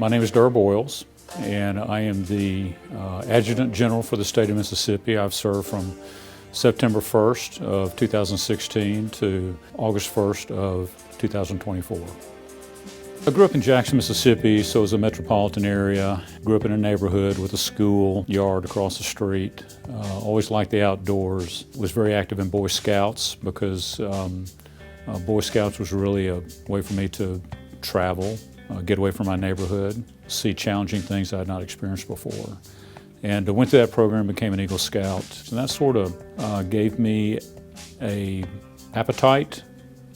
My name is Durr Boyles, and I am the Adjutant General for the state of Mississippi. I've served from September 1st of 2016 to August 1st of 2024. I grew up in Jackson, Mississippi, so it was a metropolitan area. Grew up in a neighborhood with a school yard across the street. Always liked the outdoors. Was very active in Boy Scouts because Boy Scouts was really a way for me to travel, get away from my neighborhood, see challenging things I had not experienced before. And went through that program and became an Eagle Scout. And that sort of gave me an appetite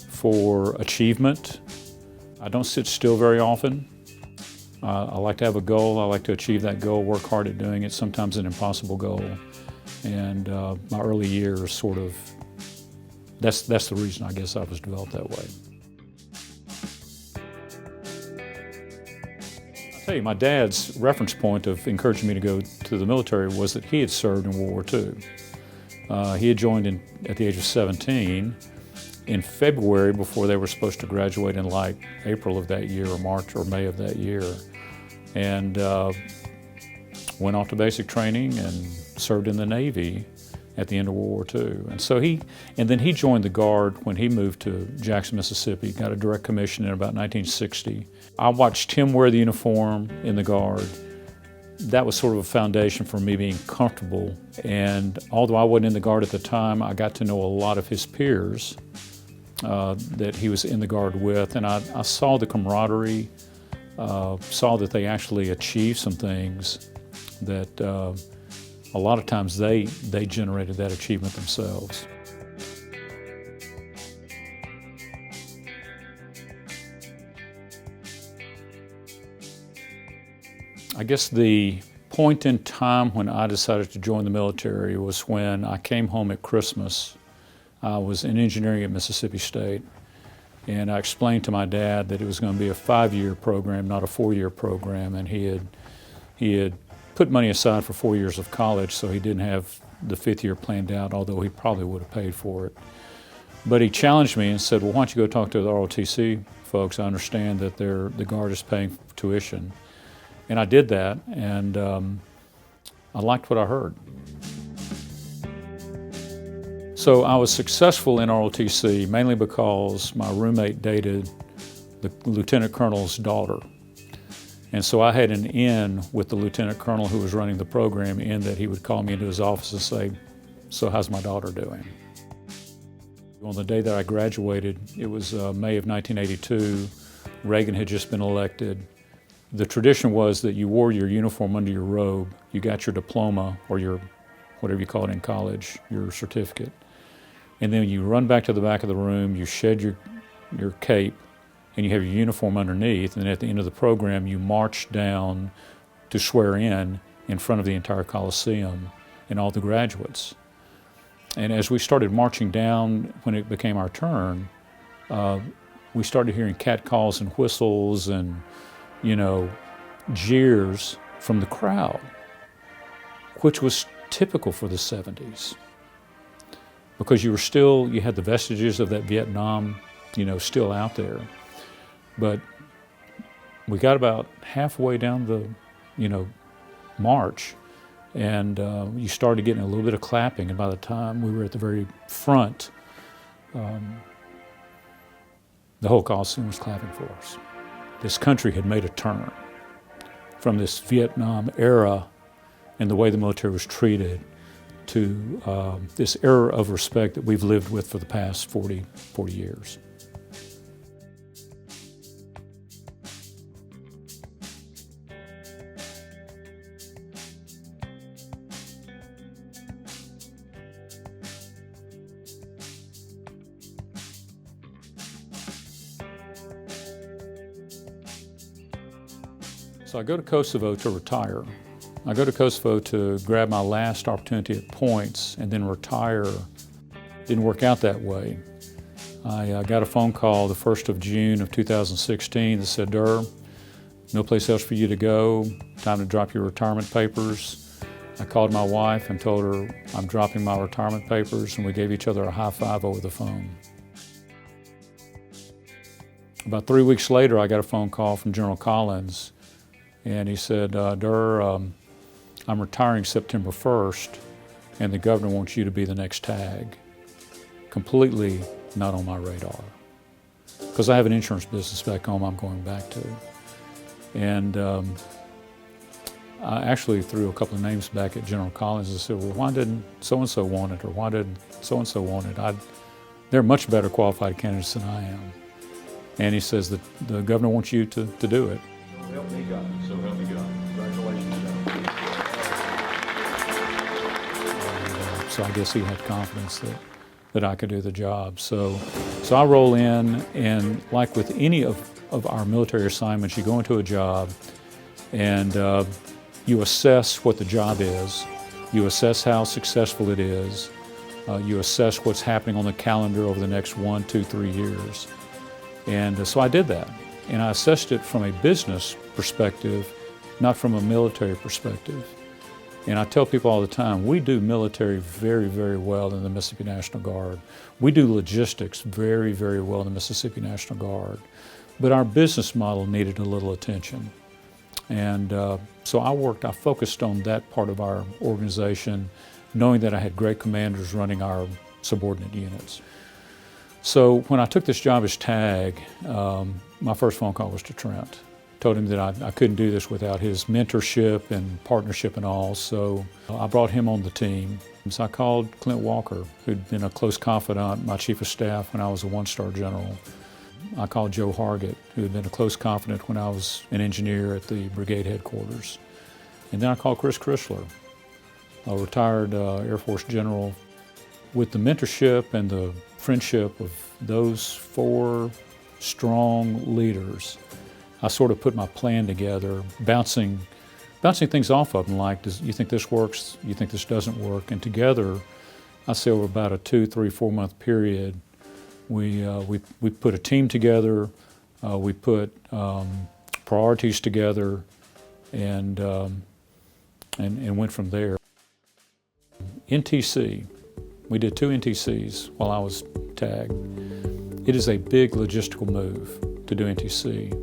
for achievement. I don't sit still very often. I like to have a goal. I like to achieve that goal, work hard at doing it, sometimes an impossible goal. And my early years sort of, that's the reason I guess I was developed that way. I'll tell you, my dad's reference point of encouraging me to go to the military was that he had served in World War II. He had joined at the age of 17 in February before they were supposed to graduate in like April of that year or March or May of that year. And went off to basic training and served in the Navy at the end of World War II. And then he joined the Guard when he moved to Jackson, Mississippi, got a direct commission in about 1960. I watched him wear the uniform in the Guard. That was sort of a foundation for me being comfortable. And although I wasn't in the Guard at the time, I got to know a lot of his peers that he was in the Guard with, and I saw the camaraderie, saw that they actually achieved some things that a lot of times they generated that achievement themselves. I guess the point in time when I decided to join the military was when I came home at Christmas. I was in engineering at Mississippi State, and I explained to my dad that it was going to be a 5-year program, not a 4-year program, and he had put money aside for 4 years of college, so he didn't have the 5th year planned out, although he probably would have paid for it. But he challenged me and said, well, why don't you go talk to the ROTC folks? I understand that the Guard is paying tuition. And I did that, and I liked what I heard. So I was successful in ROTC mainly because my roommate dated the lieutenant colonel's daughter. And so I had an in with the lieutenant colonel who was running the program in that he would call me into his office and say, so how's my daughter doing? On the day that I graduated, it was May of 1982. Reagan had just been elected. The tradition was that you wore your uniform under your robe. You got your diploma or your, whatever you call it in college, your certificate. And then you run back to the back of the room, you shed your cape, and you have your uniform underneath, and at the end of the program you march down to swear in front of the entire Coliseum and all the graduates. And as we started marching down, when it became our turn, we started hearing catcalls and whistles and, jeers from the crowd, which was typical for the 70s. Because you had the vestiges of that Vietnam, still out there. But we got about halfway down the, march, and you started getting a little bit of clapping, and by the time we were at the very front, the whole Coliseum was clapping for us. This country had made a turn from this Vietnam era and the way the military was treated to this era of respect that we've lived with for the past 40 years. So I go to Kosovo to retire. I go to Kosovo to grab my last opportunity at points and then retire. Didn't work out that way. I got a phone call the 1st of June of 2016 that said, Durr, no place else for you to go, time to drop your retirement papers. I called my wife and told her I'm dropping my retirement papers, and we gave each other a high five over the phone. About 3 weeks later, I got a phone call from General Collins And he said, Durr, I'm retiring September 1st, and the governor wants you to be the next tag. Completely not on my radar. Because I have an insurance business back home I'm going back to. And I actually threw a couple of names back at General Collins and said, well, why didn't so-and-so want it, or why did so-and-so want it? They're much better qualified candidates than I am. And he says that the governor wants you to do it. So help me God. So help me God. Congratulations, John. So I guess he had confidence that I could do the job. So I roll in, and like with any of our military assignments, you go into a job and you assess what the job is, you assess how successful it is, you assess what's happening on the calendar over the next 1, 2, 3 years. And so I did that. And I assessed it from a business perspective, not from a military perspective. And I tell people all the time, we do military very, very well in the Mississippi National Guard. We do logistics very, very well in the Mississippi National Guard. But our business model needed a little attention. And so I focused on that part of our organization, knowing that I had great commanders running our subordinate units. So when I took this job as TAG, my first phone call was to Trent. Told him that I couldn't do this without his mentorship and partnership and all, so I brought him on the team. So I called Clint Walker, who'd been a close confidant, my chief of staff when I was a one-star general. I called Joe Hargett, who had been a close confidant when I was an engineer at the brigade headquarters. And then I called Chris Chrysler, a retired Air Force general. With the mentorship and the friendship of those 4 strong leaders, I sort of put my plan together, bouncing things off of them, like, you think this works, you think this doesn't work, and together, I say over about a 2, 3, 4 month period, we put a team together, we put priorities together, and went from there. NTC, we did 2 NTCs while I was TAG. It is a big logistical move to do NTC.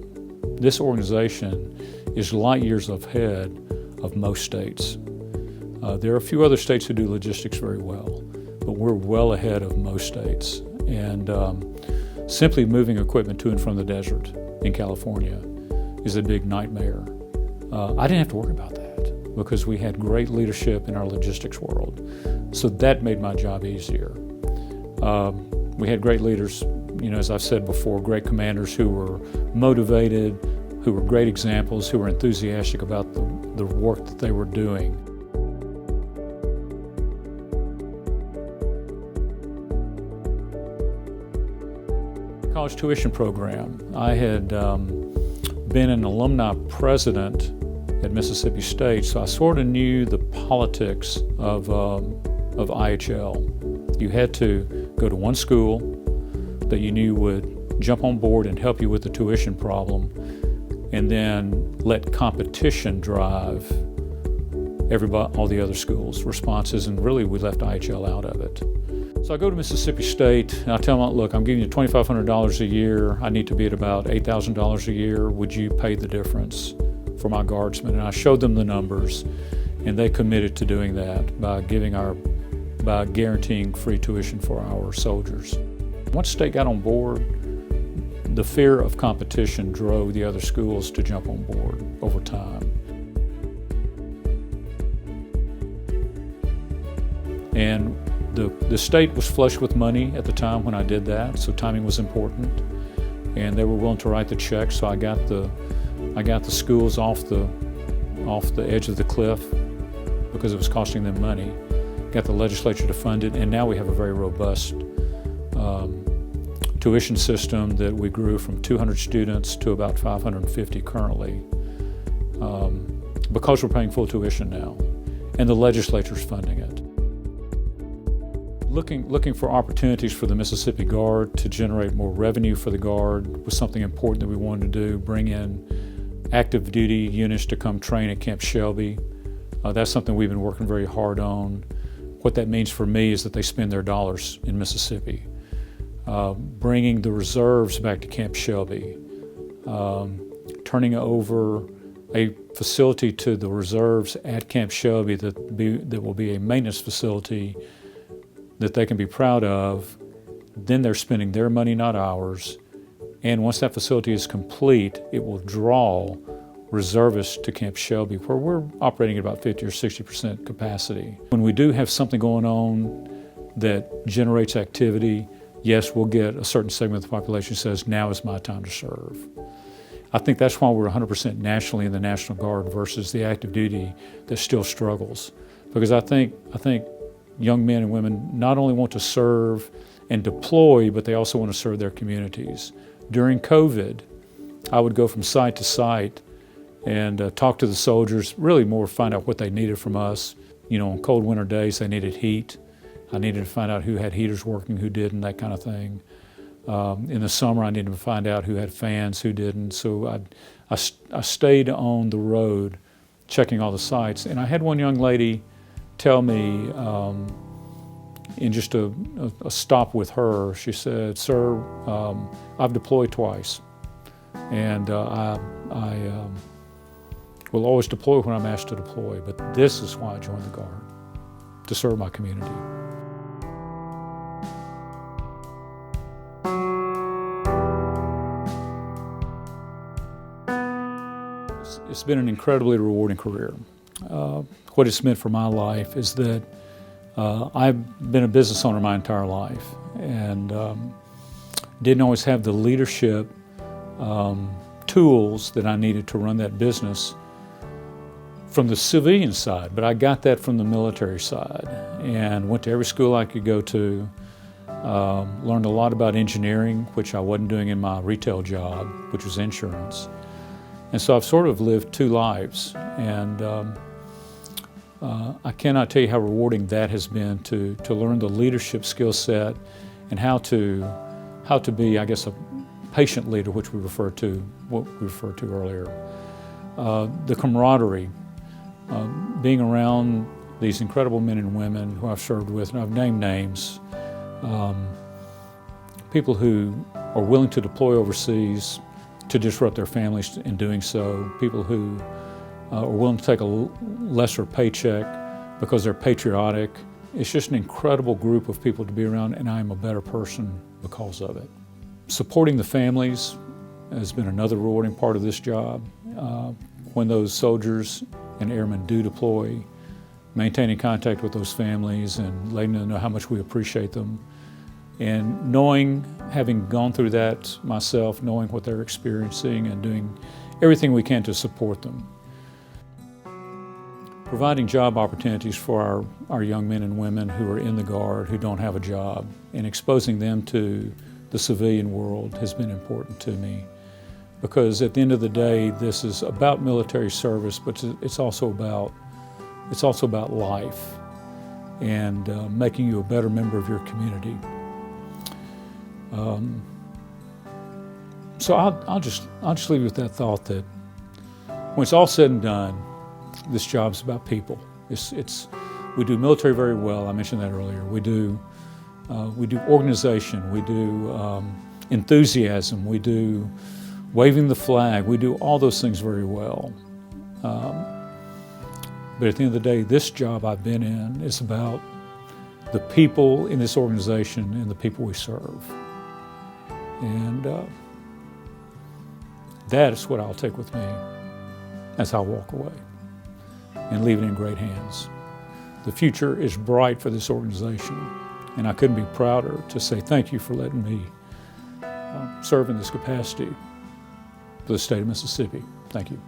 This organization is light years ahead of most states. There are a few other states who do logistics very well, but we're well ahead of most states. And simply moving equipment to and from the desert in California is a big nightmare. I didn't have to worry about that because we had great leadership in our logistics world. So that made my job easier. We had great leaders, as I've said before, great commanders who were motivated, who were great examples, who were enthusiastic about the work that they were doing. College tuition program. I had been an alumni president at Mississippi State, so I sort of knew the politics of IHL. You had to go to one school that you knew would jump on board and help you with the tuition problem, and then let competition drive all the other schools' responses, and really we left IHL out of it. So I go to Mississippi State and I tell them, look, I'm giving you $2,500 a year. I need to be at about $8,000 a year. Would you pay the difference for my guardsmen? And I showed them the numbers, and they committed to doing that by guaranteeing free tuition for our soldiers. Once state got on board, the fear of competition drove the other schools to jump on board over time. And the state was flush with money at the time when I did that, so timing was important. And they were willing to write the check, so I got the schools off the edge of the cliff because it was costing them money. Got the legislature to fund it, and now we have a very robust tuition system that we grew from 200 students to about 550 currently, because we're paying full tuition now, and the legislature's funding it. Looking for opportunities for the Mississippi Guard to generate more revenue for the Guard was something important that we wanted to do. Bring in active duty units to come train at Camp Shelby. That's something we've been working very hard on. What that means for me is that they spend their dollars in Mississippi. Bringing the reserves back to Camp Shelby. Turning over a facility to the reserves at Camp Shelby that will be a maintenance facility that they can be proud of. Then they're spending their money, not ours. And once that facility is complete, it will draw reservists to Camp Shelby, where we're operating at about 50 or 60% capacity. When we do have something going on that generates activity, yes, we'll get a certain segment of the population who says, now is my time to serve. I think that's why we're 100% nationally in the National Guard versus the active duty that still struggles. Because I think young men and women not only want to serve and deploy, but they also want to serve their communities. During COVID, I would go from site to site and talk to the soldiers, really more find out what they needed from us. You know, on cold winter days, they needed heat. I needed to find out who had heaters working, who didn't, that kind of thing. In the summer, I needed to find out who had fans, who didn't. So I stayed on the road checking all the sites. And I had one young lady tell me, in just a stop with her, she said, "Sir, I've deployed twice. And I will always deploy when I'm asked to deploy, but this is why I joined the Guard, to serve my community." It's been an incredibly rewarding career. What it's meant for my life is that I've been a business owner my entire life and didn't always have the leadership tools that I needed to run that business from the civilian side, but I got that from the military side and went to every school I could go to, learned a lot about engineering, which I wasn't doing in my retail job, which was insurance. And so I've sort of lived two lives, and I cannot tell you how rewarding that has been to learn the leadership skill set and how to be, I guess, a patient leader, what we referred to earlier. The camaraderie, being around these incredible men and women who I've served with, and I've named names, people who are willing to deploy overseas to disrupt their families in doing so, people who are willing to take a lesser paycheck because they're patriotic. It's just an incredible group of people to be around, and I am a better person because of it. Supporting the families has been another rewarding part of this job. When those soldiers and airmen do deploy, maintaining contact with those families and letting them know how much we appreciate them. And knowing, having gone through that myself, knowing what they're experiencing and doing everything we can to support them. Providing job opportunities for our young men and women who are in the Guard, who don't have a job, and exposing them to the civilian world has been important to me. Because at the end of the day, this is about military service, but it's also about life and making you a better member of your community. So I'll just leave you with that thought that when it's all said and done, this job's about people. We do military very well. I mentioned that earlier. We do organization. We do enthusiasm. We do waving the flag. We do all those things very well. But at the end of the day, this job I've been in is about the people in this organization and the people we serve. And that is what I'll take with me as I walk away and leave it in great hands. The future is bright for this organization, and I couldn't be prouder to say thank you for letting me serve in this capacity for the state of Mississippi. Thank you.